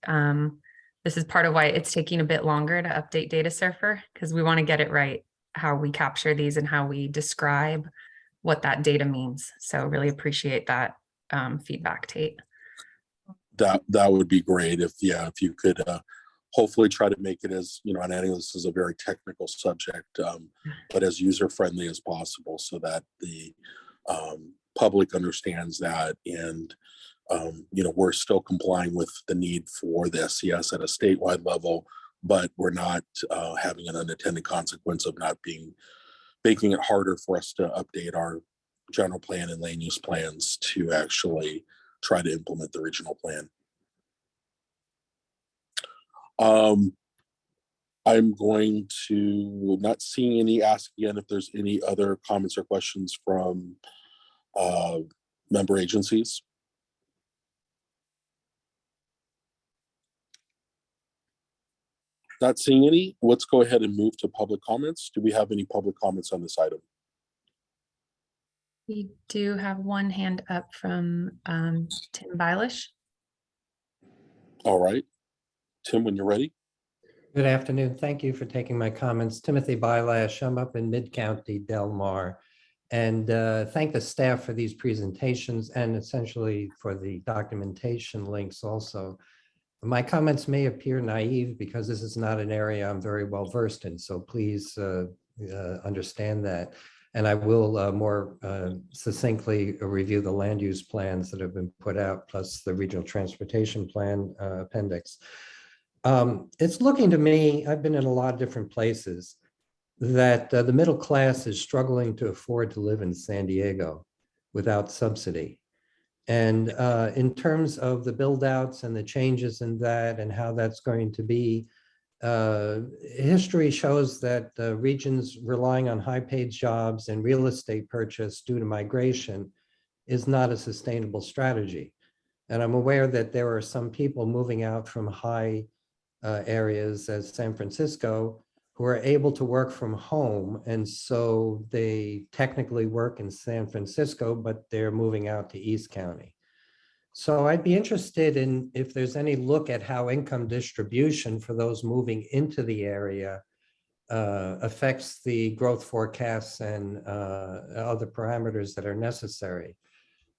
this is part of why it's taking a bit longer to update Data Surfer, because we want to get it right, how we capture these and how we describe what that data means. So really appreciate that feedback, Tate. That would be great if you could hopefully try to make it as, and I know this is a very technical subject, but as user-friendly as possible so that the public understands that, and we're still complying with the need for the SCS at a statewide level, but we're not having an unintended consequence of making it harder for us to update our general plan and land use plans to actually try to implement the regional plan. I'm going to, not seeing any, ask again if there's any other comments or questions from member agencies. Not seeing any, let's go ahead and move to public comments. Do we have any public comments on this item? We do have one hand up from Tim Bailish. All right. Tim, when you're ready. Good afternoon. Thank you for taking my comments. Timothy Bylash, I'm up in Mid-County, Del Mar. And thank the staff for these presentations and essentially for the documentation links also. My comments may appear naive because this is not an area I'm very well versed in, so please understand that. And I will more succinctly review the land use plans that have been put out, plus the regional transportation plan appendix. It's looking to me, I've been in a lot of different places, that the middle class is struggling to afford to live in San Diego without subsidy. And in terms of the build outs and the changes in that and how that's going to be, history shows that regions relying on high paid jobs and real estate purchase due to migration is not a sustainable strategy. And I'm aware that there are some people moving out from high areas as San Francisco who are able to work from home. And so they technically work in San Francisco, but they're moving out to East County. So I'd be interested in if there's any look at how income distribution for those moving into the area affects the growth forecasts and other parameters that are necessary.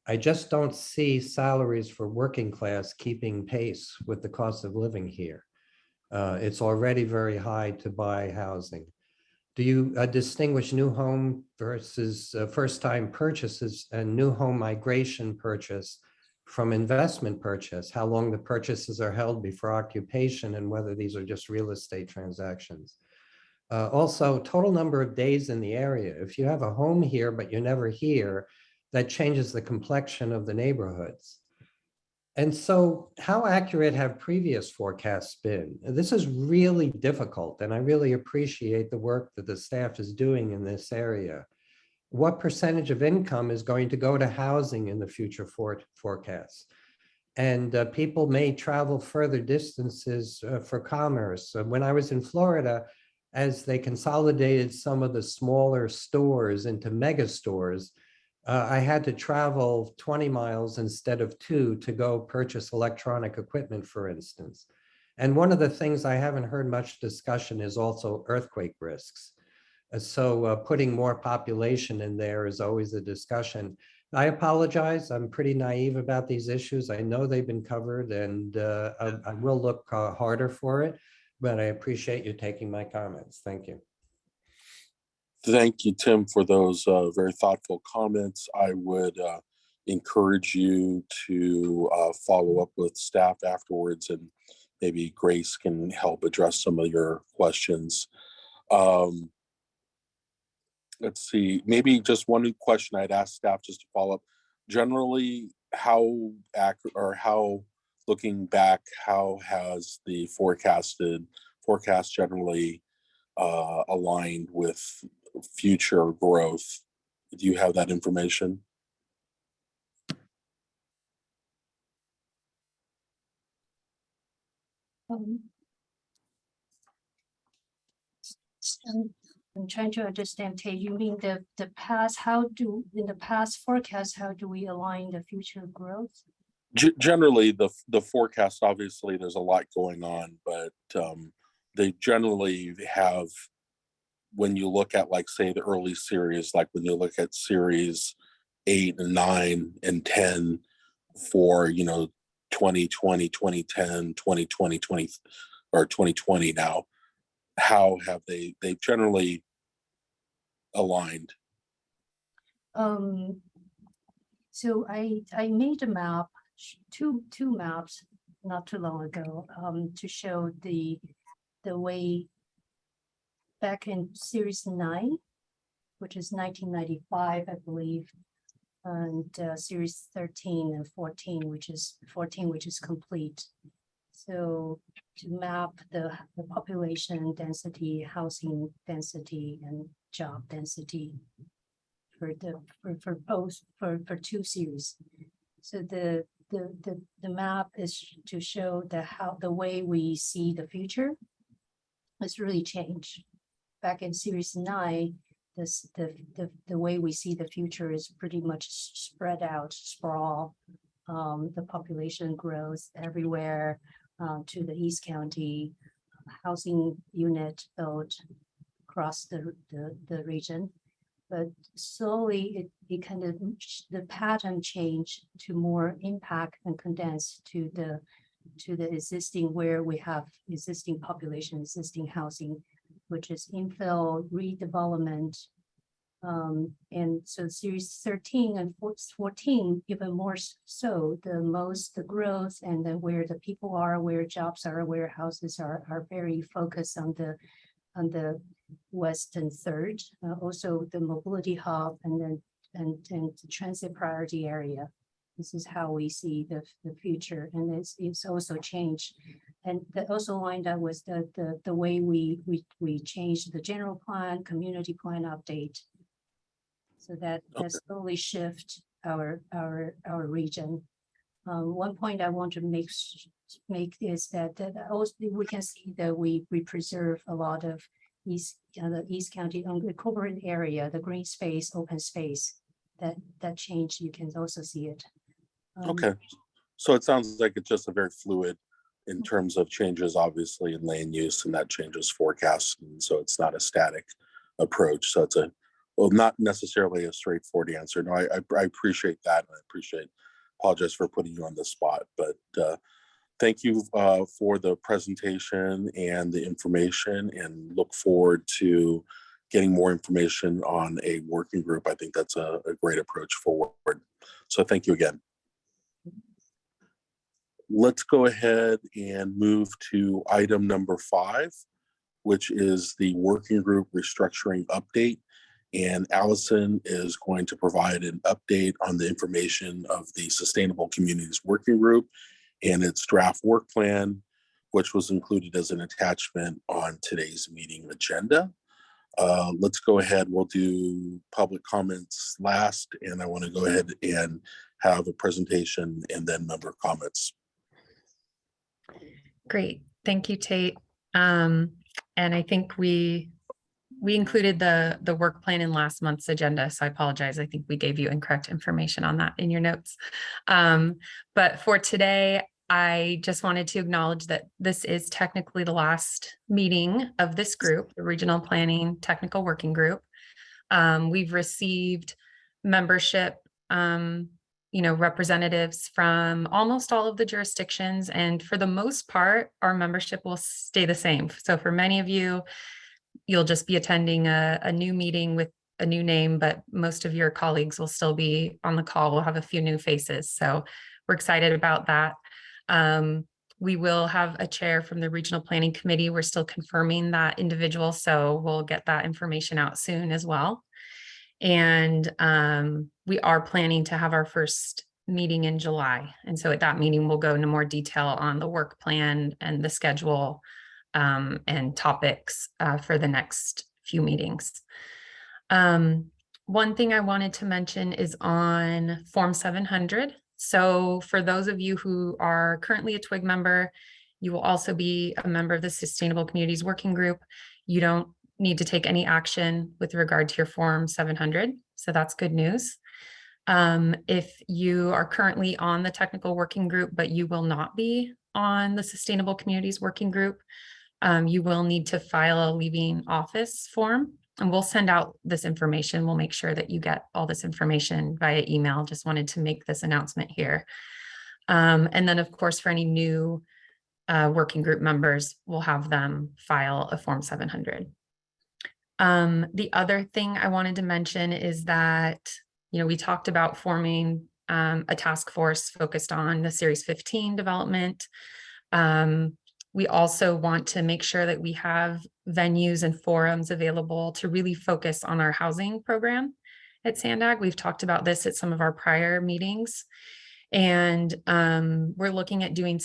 I just don't see salaries for working class keeping pace with the cost of living here. It's already very high to buy housing. Do you distinguish new home versus first-time purchases and new home migration purchase from investment purchase, how long the purchases are held before occupation, and whether these are just real estate transactions. Also, total number of days in the area. If you have a home here, but you're never here, that changes the complexion of the neighborhoods. And so how accurate have previous forecasts been? This is really difficult, and I really appreciate the work that the staff is doing in this area. What percentage of income is going to go to housing in the future forecasts? And people may travel further distances for commerce. When I was in Florida, as they consolidated some of the smaller stores into mega stores, I had to travel 20 miles instead of 2 to go purchase electronic equipment, for instance. And one of the things I haven't heard much discussion is also earthquake risks. So putting more population in there is always a discussion. I apologize. I'm pretty naive about these issues. I know they've been covered, and I will look harder for it, but I appreciate you taking my comments. Thank you. Thank you, Tim, for those very thoughtful comments. I would encourage you to follow up with staff afterwards, and maybe Grace can help address some of your questions. Let's see, maybe just one question I'd ask staff just to follow up. Generally, how accurate, or how, looking back, how has the forecast generally aligned with future growth? Do you have that information? I'm trying to understand, Tate, you mean the past, in the past forecast, how do we align the future growth? Generally, the forecast, obviously there's a lot going on, but they generally have, when you look at, like, say, the early series, like when you look at series 8 and 9 and 10 for, 2020, 2010, 2020, 2020 now, how have they've generally aligned? So I made a map, two maps not too long ago, to show the way back in series 9, which is 1995, I believe, and series 13 and 14, which is complete. So to map the population density, housing density, and job density for two series. So the map is to show the way we see the future has really changed. Back in series 9, the way we see the future is pretty much spread out, sprawl. The population grows everywhere to the East County, housing unit built across the region. But slowly it kind of, the pattern changed to more impact and condense to the existing, where we have existing population, existing housing, which is infill, redevelopment. And so series 13 and 14, even more so, the growth, and then where the people are, where jobs are, where houses are very focused on the western third, also the mobility hub, and the transit priority area. This is how we see the future, and it's also changed. And that also lined up with the way we changed the general plan, community plan update. So that slowly shift our region. One point I want to make is that also we can see that we preserve a lot of the East County corporate area, the green space, open space. That change, you can also see it. Okay, so it sounds like it's just a very fluid in terms of changes, obviously, in land use, and that changes forecasts, and so it's not a static approach. So it's not necessarily a straightforward answer. No, I appreciate that. I apologize for putting you on the spot, but thank you for the presentation and the information, and look forward to getting more information on a working group. I think that's a great approach forward. So thank you again. Let's go ahead and move to item number 5, which is the working group restructuring update. And Allison is going to provide an update on the information of the Sustainable Communities Working Group and its draft work plan, which was included as an attachment on today's meeting agenda. Let's go ahead. We'll do public comments last, and I want to go ahead and have a presentation and then member comments. Great. Thank you, Tate. And I think we included the work plan in last month's agenda, so I apologize. I think we gave you incorrect information on that in your notes. But for today, I just wanted to acknowledge that this is technically the last meeting of this group, the Regional Planning Technical Working Group. We've received membership, representatives from almost all of the jurisdictions, and for the most part, our membership will stay the same. So for many of you, you'll just be attending a new meeting with a new name, but most of your colleagues will still be on the call. We'll have a few new faces, so we're excited about that. We will have a chair from the Regional Planning Committee. We're still confirming that individual, so we'll get that information out soon as well. And we are planning to have our first meeting in July. And so at that meeting, we'll go into more detail on the work plan and the schedule and topics for the next few meetings. One thing I wanted to mention is on Form 700. So for those of you who are currently a TWIG member, you will also be a member of the Sustainable Communities Working Group. You don't need to take any action with regard to your Form 700. So that's good news. If you are currently on the technical working group, but you will not be on the Sustainable Communities Working Group, you will need to file a leaving office form, and we'll send out this information. We'll make sure that you get all this information via email. Just wanted to make this announcement here. And then of course, for any new working group members, we'll have them file a Form 700. The other thing I wanted to mention is that, we talked about forming a task force focused on the Series 15 development. We also want to make sure that we have venues and forums available to really focus on our housing program at SANDAG. We've talked about this at some of our prior meetings. And we're looking at doing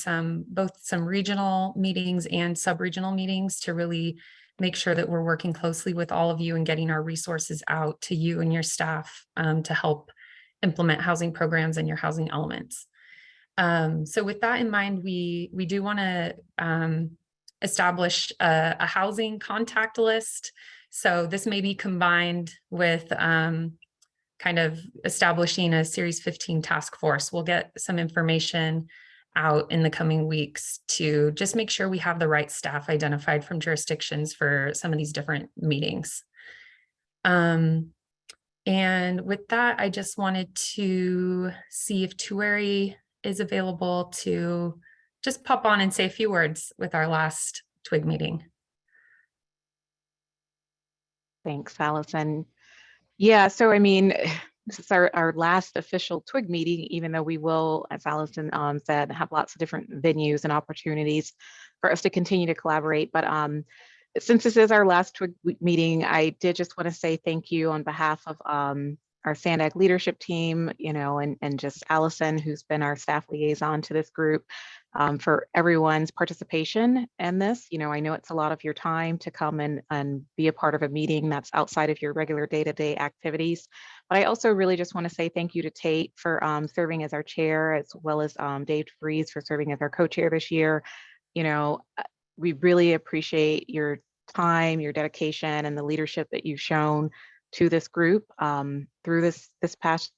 both some regional meetings and sub-regional meetings to really make sure that we're working closely with all of you and getting our resources out to you and your staff to help implement housing programs and your housing elements. So with that in mind, we do want to establish a housing contact list. So this may be combined with kind of establishing a Series 15 task force. We'll get some information out in the coming weeks to just make sure we have the right staff identified from jurisdictions for some of these different meetings. And with that, I just wanted to see if Tueri is available to just pop on and say a few words with our last TWIG meeting. Thanks, Allison. Yeah, so I mean, this is our last official TWIG meeting, even though we will, as Allison said, have lots of different venues and opportunities for us to continue to collaborate. But since this is our last TWIG meeting, I did just want to say thank you on behalf of our SANDAG leadership team, and just Allison, who's been our staff liaison to this group, for everyone's participation in this. I know it's a lot of your time to come and be a part of a meeting that's outside of your regular day-to-day activities. But I also really just want to say thank you to Tate for serving as our chair, as well as Dave Freeze for serving as our co-chair this year. We really appreciate your time, your dedication, and the leadership that you've shown to this group through this past,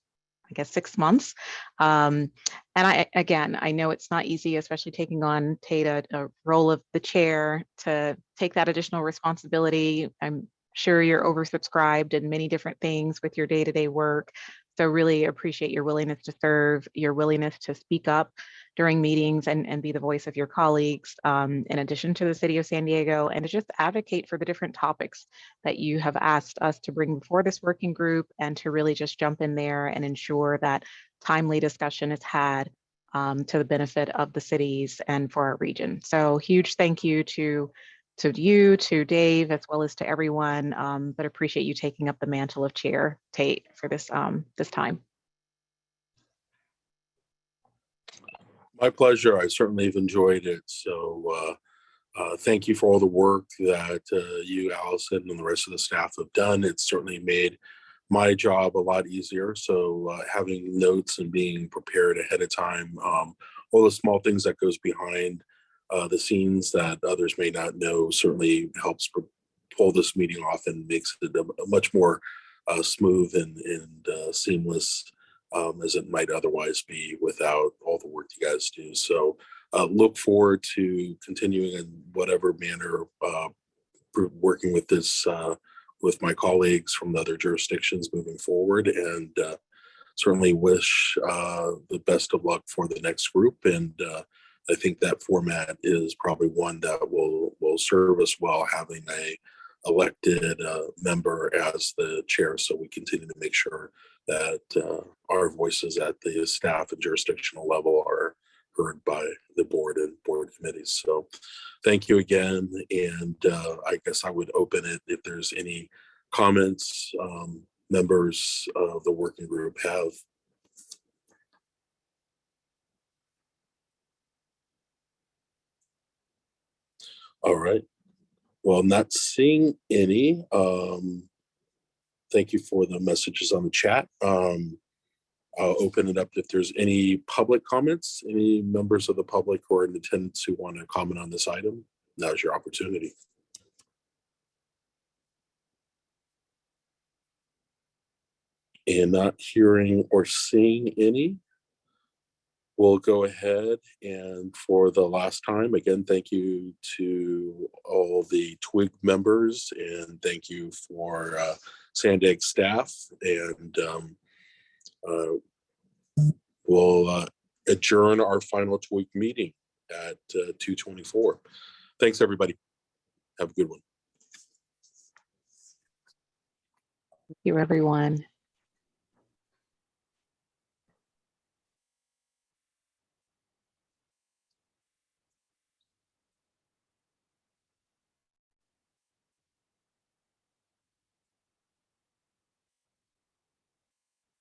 I guess, 6 months. And I know it's not easy, especially taking on Tate a role of the chair, to take that additional responsibility. I'm sure you're oversubscribed in many different things with your day-to-day work. So really appreciate your willingness to serve, your willingness to speak up during meetings and be the voice of your colleagues, in addition to the City of San Diego, and to just advocate for the different topics that you have asked us to bring before this working group, and to really just jump in there and ensure that timely discussion is had to the benefit of the cities and for our region. So huge thank you to you, to Dave, as well as to everyone, but appreciate you taking up the mantle of chair, Tate, for this this time. My pleasure. I certainly have enjoyed it. So thank you for all the work that you, Allison, and the rest of the staff have done. It's certainly made my job a lot easier. So having notes and being prepared ahead of time, all the small things that goes behind the scenes that others may not know certainly helps pull this meeting off and makes it a much more smooth and seamless as it might otherwise be without all the work you guys do. So look forward to continuing in whatever manner working with this with my colleagues from the other jurisdictions moving forward, and certainly wish the best of luck for the next group. And I think that format is probably one that will serve us well, having a elected member as the chair, so we continue to make sure that our voices at the staff and jurisdictional level are heard by the board and board committees. So thank you again. And I guess I would open it if there's any comments members of the working group have. All right. Well, not seeing any. Thank you for the messages on the chat. I'll open it up if there's any public comments, any members of the public who are in attendance who want to comment on this item. Now's your opportunity. And not hearing or seeing any, we'll go ahead and for the last time, again, thank you to all the TWIG members, and thank you for Sandag staff, and we'll adjourn our final TWIG meeting at 2:24. Thanks, everybody. Have a good one. Thank you, everyone.